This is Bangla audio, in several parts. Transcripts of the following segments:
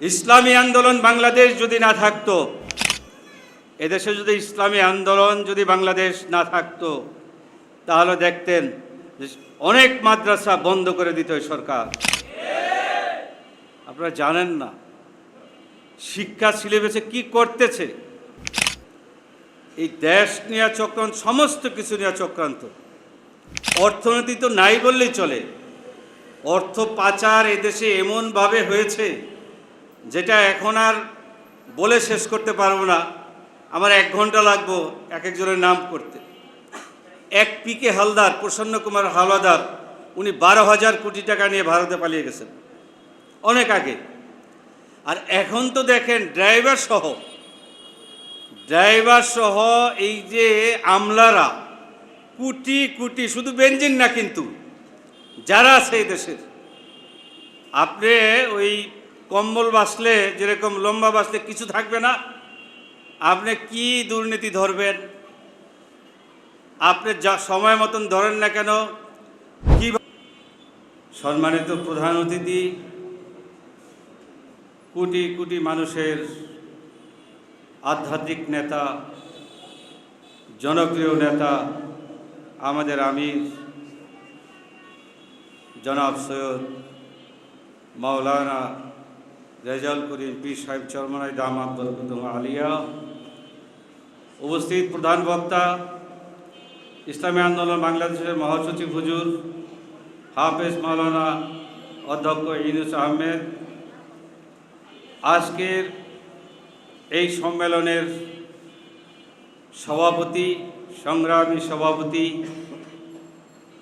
ইসলামী আন্দোলন বাংলাদেশ যদি না থাকতো, এদেশে যদি ইসলামী আন্দোলন যদি বাংলাদেশ না থাকতো, তাহলে দেখতেন যে অনেক মাদ্রাসা বন্ধ করে দিত এই সরকার। আপনারা জানেন না শিক্ষা সিলেবাসে কি করতেছে। এই দেশ নিয়ে চক্রান্ত, সমস্ত কিছু নিয়ে চক্রান্ত। অর্থনীতি তো নাই বললেই চলে। অর্থ পাচার এদেশে এমনভাবে হয়েছে যেটা এখন আর বলে শেষ করতে পারবো না। আমার 1 ঘন্টা লাগবো এক একজনের নাম করতে। এক পিকে হালদার, প্রসন্ন কুমার হাওলাদার, উনি 12,000 কোটি টাকা নিয়ে ভারতে পালিয়ে গেছেন অনেক আগে। আর এখন তো দেখেন ড্রাইভার সহ এই যে আমলারা কোটি কোটি, শুধু বেনজিন না কিন্তু যারা আছে এই দেশের, আপনি ওই কম্বল বাসলে যেরকম লম্বা বাসলে কিছু থাকবে না, আপনি কি দুর্নীতি ধরবেন? আপনি যা সময় মতন ধরেন না কেন? কি সম্মানিত প্রধান অতিথি, কোটি কোটি মানুষের আধ্যাত্মিক নেতা, জনপ্রিয় নেতা, আমাদের আমির জনাব সৈয়দ মাওলানা রেজাউল করিম পীর সাহেব চরমনাই দামাত বরকতুহ আলিয়া, উপস্থিত প্রধান বক্তা ইসলামী আন্দোলন বাংলাদেশের মহাসচিব হুজুর হাফেজ মাওলানা অধ্যক্ষ ইউনুস আহমেদ, আজকের এই সম্মেলনের সভাপতি, সংগ্রামী সভাপতি,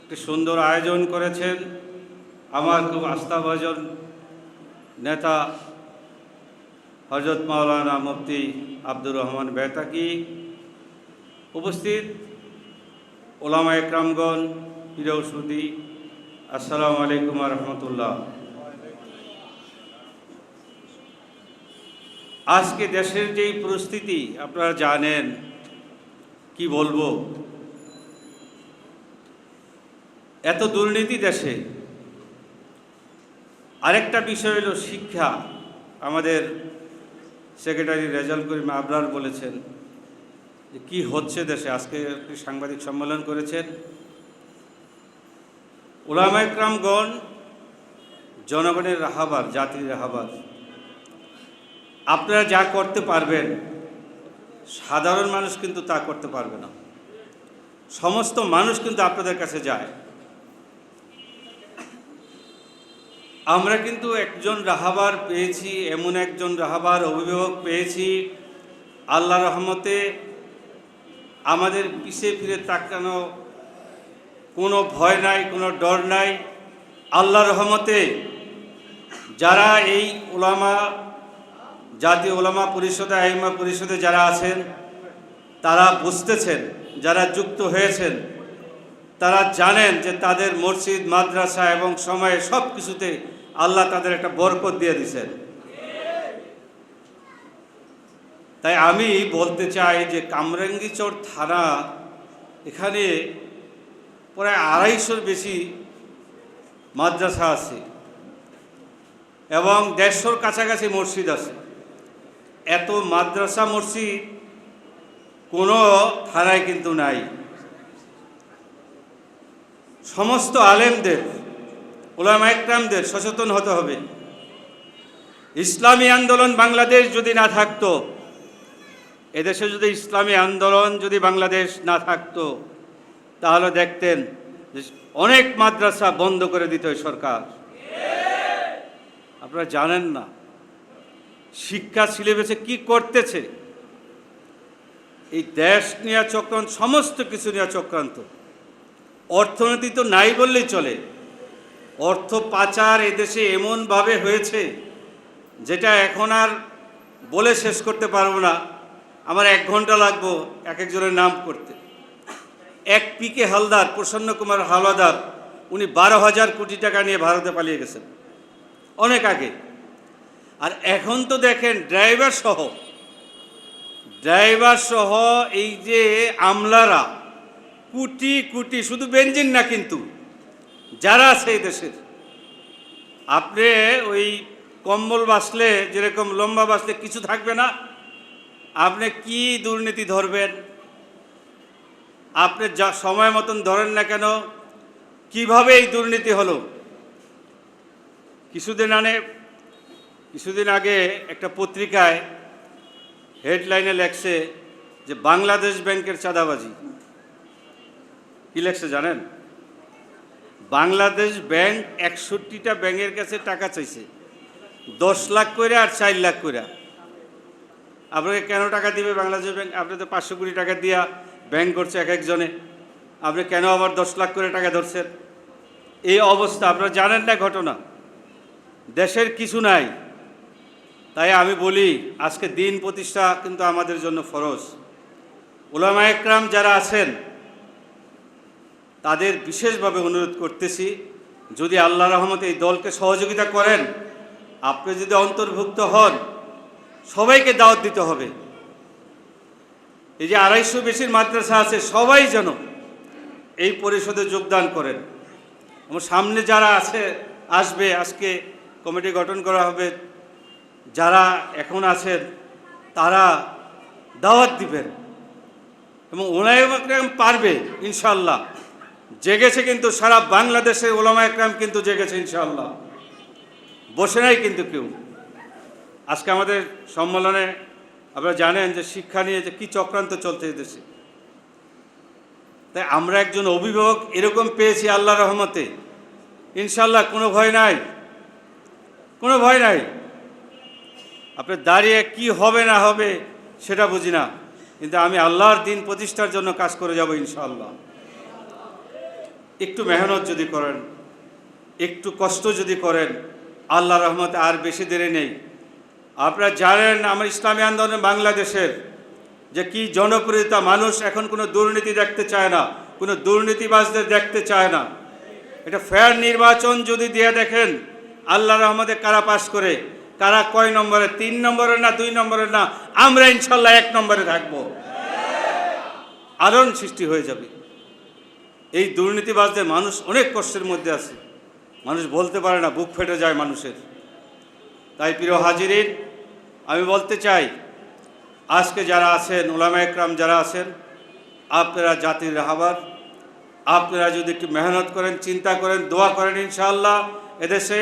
একটি সুন্দর আয়োজন করেছেন আমার খুব আস্থাভাজন নেতা হযরত মাওলানা মুফতি আব্দুর রহমান বেতাকি, উপস্থিত ওলামা একরামগণ, প্রিয় সুধী, আসসালামু আলাইকুম ওয়া রাহমাতুল্লাহ। আজকে দেশের যেই পরিস্থিতি আপনারা জানেন, কি বলবো, এত দুর্নীতি দেশে। আরেকটা বিষয় হলো শিক্ষা। আমাদের সেক্রেটারি রেজাউল করিম আবরার বলেছেন যে কী হচ্ছে দেশে। আজকে একটি সাংবাদিক সম্মেলন করেছেন। উলামা ইকরামগণ জনগণের রাহাবার, জাতির রাহাবার। আপনারা যা করতে পারবেন সাধারণ মানুষ কিন্তু তা করতে পারবে না। সমস্ত মানুষ কিন্তু আপনাদের কাছে যায়। আমরা কিন্তু একজন রাহাবার পেয়েছি, এমন একজন রাহাবার অভিভাবক পেয়েছি, আল্লাহ রহমতে আমাদের পিছে ফিরে তাকানো কোনো ভয় নাই, কোনো ডর নাই। আল্লাহ রহমতে যারা এই ওলামা, জাতীয় ওলামা পরিষদে, আইমা পরিষদে যারা আছেন, তারা বুঝতেছেন, যারা যুক্ত হয়েছেন তারা জানেন যে তাদের মসজিদ, মাদ্রাসা এবং সময়ে সব কিছুতে আল্লাহ তাদের একটা বরকত দিয়ে দিয়েছেন। তাই আমি বলতে চাই যে কামরাঙ্গীরচর থানা, এখানে প্রায় 250-র বেশি মাদ্রাসা আছে এবং 150-র কাছাকাছি মসজিদ আছে। এত মাদ্রাসা মসজিদ কোনো থানায় কিন্তু নাই। সমস্ত আলেমদের, উলামা ইকরামদের সচেতন হতে হবে। ইসলামী আন্দোলন বাংলাদেশ যদি না থাকতো, এদেশে যদি ইসলামী আন্দোলন যদি বাংলাদেশ না থাকতো, তাহলে দেখতেন যে অনেক মাদ্রাসা বন্ধ করে দিত এই সরকার। আপনারা জানেন না শিক্ষা সিলেবাসে কি করতেছে। এই দেশ নিয়ে চক্রান্ত, সমস্ত কিছু নিয়ে চক্রান্ত। অর্থনীতি তো নাই বললেই চলে। অর্থ পাচার এদেশে এমনভাবে হয়েছে যেটা এখন আর বলে শেষ করতে পারবো না। আমার 1 ঘন্টা লাগবো এক একজনের নাম করতে। এক পিকে হালদার, প্রসন্ন কুমার হাওলাদার, উনি 12,000 কোটি টাকা নিয়ে ভারতে পালিয়ে গেছেন অনেক আগে। আর এখন তো দেখেন ড্রাইভার সহ এই যে আমলারা কোটি কোটি, শুধু বেনজিন না কিন্তু যারা আছে এই দেশের, আপনি ওই কম্বল বাসলে যেরকম লম্বা বাসলে কিছু থাকবে না, আপনি কি দুর্নীতি ধরবেন? আপনি যা সময় মতন ধরেন না কেন, কিভাবে এই দুর্নীতি হলো? কিছুদিন আগে একটা পত্রিকায় হেডলাইনে লেখছে যে বাংলাদেশ ব্যাংকের চাঁদাবাজি। কি লেখছে জানেন? বাংলাদেশ ব্যাংক 61টা ব্যাংকের কাছে টাকা চাইছে, 10 লাখ করে আর 4 লাখ করে। আপনাকে কেন টাকা দিবে বাংলাদেশ ব্যাংক? আপনি তো 500 কোটি টাকা দিয়া ব্যাংক করছে এক একজনে, আপনি কেন আবার 10 লাখ করে টাকা ধরছেন? এই অবস্থা আপনারা জানেন না ঘটনা, দেশের কিছু নাই। তাই আমি বলি, আজকে দিন প্রতিষ্ঠা কিন্তু আমাদের জন্য ফরজ। উলামা একরাম যারা আছেন তাদের বিশেষভাবে অনুরোধ করতেছি, যদি আল্লাহ রহমতে এই দলকে সহযোগিতা করেন, আপনি যদি অন্তর্ভুক্ত হন, সবাইকে দাওয়াত দিতে হবে। এই যে 250 বেশির মাদ্রাসা আছে, সবাই যেন এই পরিষদে যোগদান করেন। আমার সামনে যারা আসবে, আজকে কমিটি গঠন করা হবে, যারা এখন আছেন তারা দাওয়াত দিবেন এবং ওলামা একরাম পারবে ইনশাআল্লাহ। জেগেছে কিন্তু সারা বাংলাদেশের ওলামা একরাম কিন্তু জেগেছে ইনশাআল্লাহ, বসে নাই কিন্তু কেউ। আজকে আমাদের সম্মেলনে আপনারা জানেন যে শিক্ষা নিয়ে যে কী চক্রান্ত চলছে দেশে। তাই আমরা একজন অভিভাবক এরকম পেয়েছি আল্লাহ রহমতে, ইনশাআল্লাহ কোনো ভয় নাই, কোনো ভয় নাই। আপনি দাঁড়িয়ে কি হবে না হবে সেটা বুঝি না, কিন্তু আমি আল্লাহর দিন প্রতিষ্ঠার জন্য কাজ করে যাব ইনশাআল্লাহ। একটু মেহনত যদি করেন, একটু কষ্ট যদি করেন, আল্লাহ রহমতে আর বেশি দেরি নেই। আপনারা জানেন আমার ইসলামী আন্দোলন বাংলাদেশের যে কি জনপ্রিয়তা, মানুষ এখন কোনো দুর্নীতি দেখতে চায় না, কোনো দুর্নীতিবাজদের দেখতে চায় না। এটা ফেয়ার নির্বাচন যদি দিয়ে দেখেন আল্লাহ রহমতে কারা পাশ করে, কারা কয় নম্বরে, 3 নম্বরের না 2 নম্বরের না, আমরা ইনশাল্লাহ 1 নম্বরে থাকবো, আলোড়ন সৃষ্টি হয়ে যাবে। এই দুর্নীতিবাজদের মানুষ অনেক কষ্টের মধ্যে আছে, মানুষ বলতে পারে না, বুক ফেটে যায় মানুষের। তাই প্রিয় হাজিরিন, আমি বলতে চাই, আজকে যারা আছেন উলামা একরাম যারা আছেন, আপনারা জাতির রাহবার, আপনারা যদি একটু মেহনত করেন, চিন্তা করেন, দোয়া করেন, ইনশাআল্লাহ এদেশে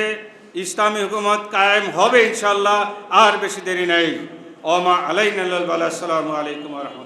ইসলামী হুকুমত কায়েম হবে ইনশাআল্লাহ, আর বেশি দেরি নেই। ওমা আলাইনা ইল্লাল বালাগ। আসসালামু আলাইকুম ওয়া রাহমাতুল্লাহ।